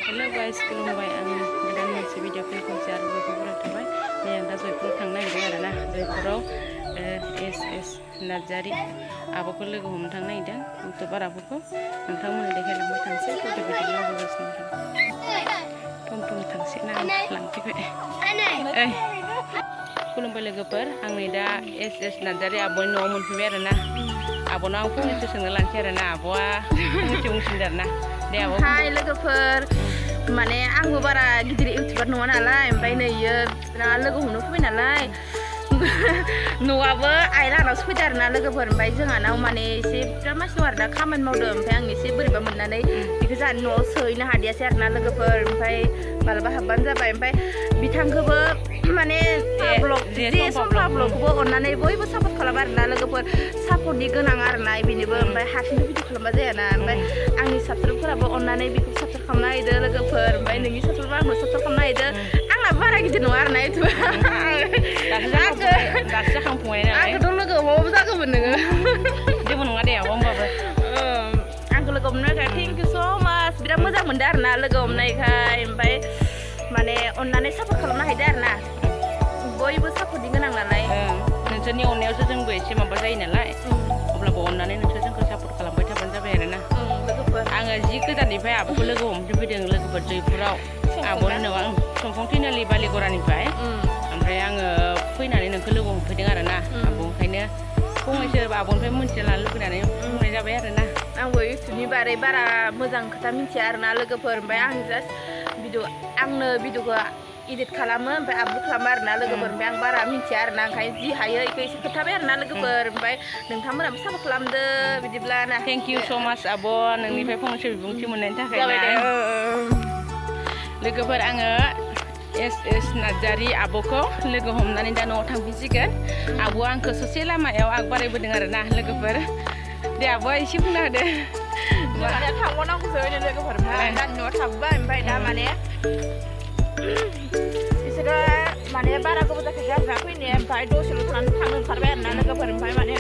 Hello guys खुलुमबाय आं गोदान मोनसे भिडिअ फैखौसै आरो बयखौबो थाबाय नै आं दा जयपुराव थांनो नागिरदों आरोना जयपुराव एस नार्जारि आब'खौ लोगो हमनो थांनो नागिरदों इउटुबार आब'खौ नोंथांमोननो देखायलांबाय थांसै फट' भिडिअ लाबोगासिनो थम थम थांसै ना लांफैबाय ओइ खुलुमबाय लोगोफोर आं नै दा एस नार्जारि आब'नि न'आव मोनफैबाय आरोना आब'नाव आं फंनैसो सोंनो लानोसै आरोना आब'आ फंनैसो बुंसिनदों आरोना दे आब' हाय लोगोफोर माने आंबो बारा गिदिर इउटुबार नङा नालाय ओमफ्राय नै इयो लोगो हमनो फैबाय नालाय न'आबो आइ लाहानावसो फैदों आरोना लोगोफोर ओमफ्राय जोंहानाव माने एसे बिराद मानसि दं आरोना खामानि मावदों ओमफ्राय आं एसे बोरैबा मोननानै बेखौ जोंहानि न'आव सोहैनो हादियासै आरोना लोगोफोर ओमफ्राय मालाबा हाबबानो जाबाय ओमफ्य बिथांखौबो माने ब्लग जे समफ्ला ब्लगखौबो अननानै बयबो सापर्ट खालामो आरोना लोगोफोर सापर्टनि गोनां आरोना बेनोबो ओमफ्राय हारसिंनो भिडिअ खालामबा जायाना ओमफ्य आंनि साबस्क्राइबफोराबो अननानै बेखौ साबस्क्राइब खालामना होदो लोगोफोर ओमफ्य नोंनि साबस्क्राइबा आंनो साबस्क्राइब खालामना होदो आंनाबो बारा गिदिर नङा आरोना इउटुबा दासो जाखांफुंबाय नालाय आंखौथ' लोगो हमबाबो जागौमोन नोङो जेबो नङा दे आब' होमबाबो आंखौ लोगो हमनायखाय थेंक इउ स' माच बिराद मोजां मोनदों आरोना लोगो हमनायखाय ओमफ्राय माने अननानै सापर्ट खालामनो हायदो आरोना बयबो सापर्टनि गोनां नालाय नोंसोरनि अननायावसो जोंबो एसे माबा जायो नालाय अब्लाबो अननानै नोंसोर जोंखौ सापर्ट खालामबाय थाबानो जाबाय आरोना लोगोफोर आङो जि गोजाननिफ्राय आब'खौ लोगो हमनो फैदों लोगोफोर जयपुराव आब'नि न'आव आं समफं थिनालि बालिगरानिफ्राय ओमफ्राय आङो फैनानै नोंखौ लोगो हमफैदों आरोना आब' ओंखायनो फंनैसो आब'निफ्राय मोनथिना लानो लुबैनानै बुंनाय जाबाय आरोना आंबो इउटुबनि बारै बारा मोजां खोथा मिथिया आरोना लोगोफोर ओमफ्राय आं जास्ट आंनो भिडिअखौ इडिट खालामो ओमफ्राय आपल'ड खालामो आरोना लोगोफोर ओमफ्राय आं बारा मिथिया आरोना ओंखायनो जि हायो बेखौ एसे खोथाबाय आरोना लोगोफोर ओमफ्राय नोंथांमोनाबो सापर्ट खालामदो बिदिब्ला ना थेंक इउ स' माच आब' नोंनिफ्राय फंनैसो बिबुंथि मोननायनि थाखाय लोगोफोर आङो एस नार्जारि आब'खौ लोगो हमनानै दा न'आव थांफिनसिगोन आब'आ आंखौ ससे लामायाव आग बारायबोदों आरोना लोगोफोर दे आब'आ एसे बुंना होदो थांबावनांगौसो लोगोफोर ओमफ्राय दा न'आव थाबोबाय ओमफ्राय दा माने बिसोरो माने बारा गोबाव जाखायाखै आरोना फैनाया ओमफ्राय दसेल' थांनो ओंखारबाय आरोना लोगोफोर ओमफ्राय माने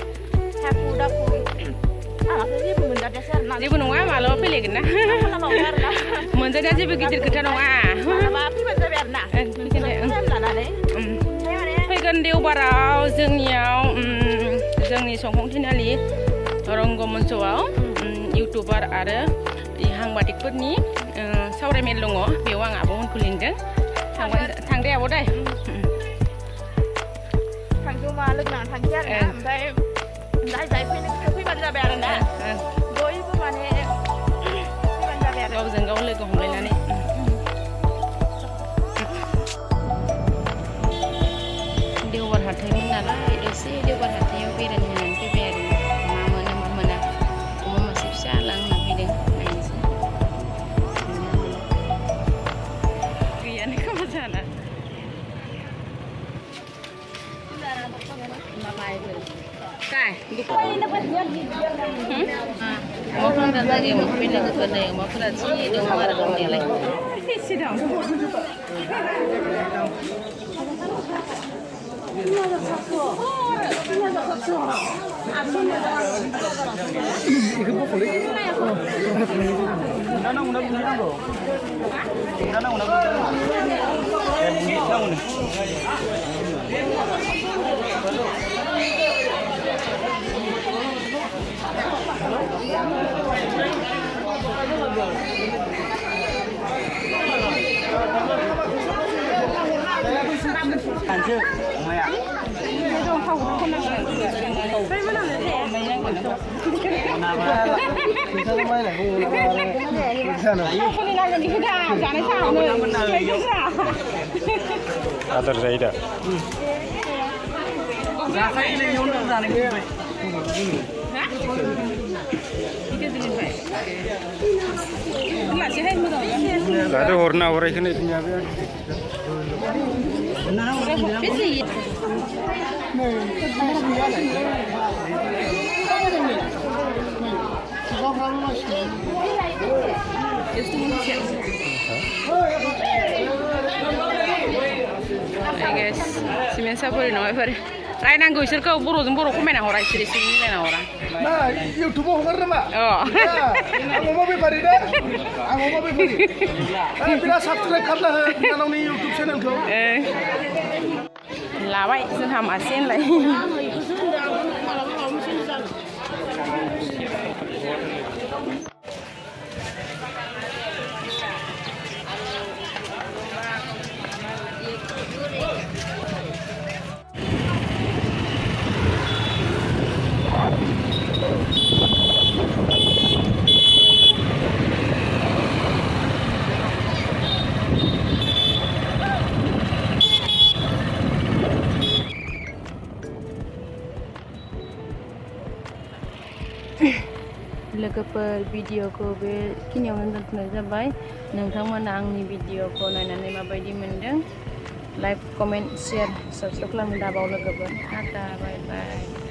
हाखु दाखु आंहाथ' जेबो मोनजादासै आरोना जेबो नङा मालाबा फैलायगोन ना मोनजानाया जेबो गिदिर खोथा नङा मालाबा फैबानो जाबाय आरोना लानानै फैगोन देवबाराव जोंनियाव जोंनि समफं थिनालि रंगमन्चआव इउटुबार आरो हांबादिकफोरनि सावरायमेल दङ बेयाव आं आब'मोनखौ लिंदों थांदे आब' दे थांजोमा लोगो नांना थांसै आरोना ओमफ्राय जाय फैबानो जाबाय आरोना बयबो माने फैबानो जाबाय आरो गावजों गाव लोगो हमलायनानै देवबार हाथायमोन नालाय एसे देवबार हाथायाव बेरायनो होननानै फैबाय आरो मा मोनो मा मोना अमा मासे फिसा लांना फैदों नायनोसै गैयानो खोमा जाना काय अमाफोरा जायगायाव मोनफैनो लोगोफोर नै अमाफोरा जि दङ आरो दंनायालाय एसे दं आदार जायो दा दाथ' हरना हरायखौनो सिमेन्ट सापरि नङा बेफोर रायनांगौ इसोरखौ बर'जों बर' खमायना हरा इसोर एसे मिलायना हरा Nah, YouTube hगार नामा? आं अमा बेफारि दे आं अमा बेफारि बिराद साबसक्राइब खालामना हो बिनानावनि YouTube चेनेलखौ लाबाय जोंहा मासे होनलाय लोगोफोर भिडिअखौ बेखिनियावनो दोनथ'नाय जाबाय नोंथांमोना आंनि भिडिअखौ नायनानै माबायदि मोनदों लाइक कमेन्ट शेयार साबस्क्राइब खालामनो दाबाव लोगोफोर टाटा बाय बाय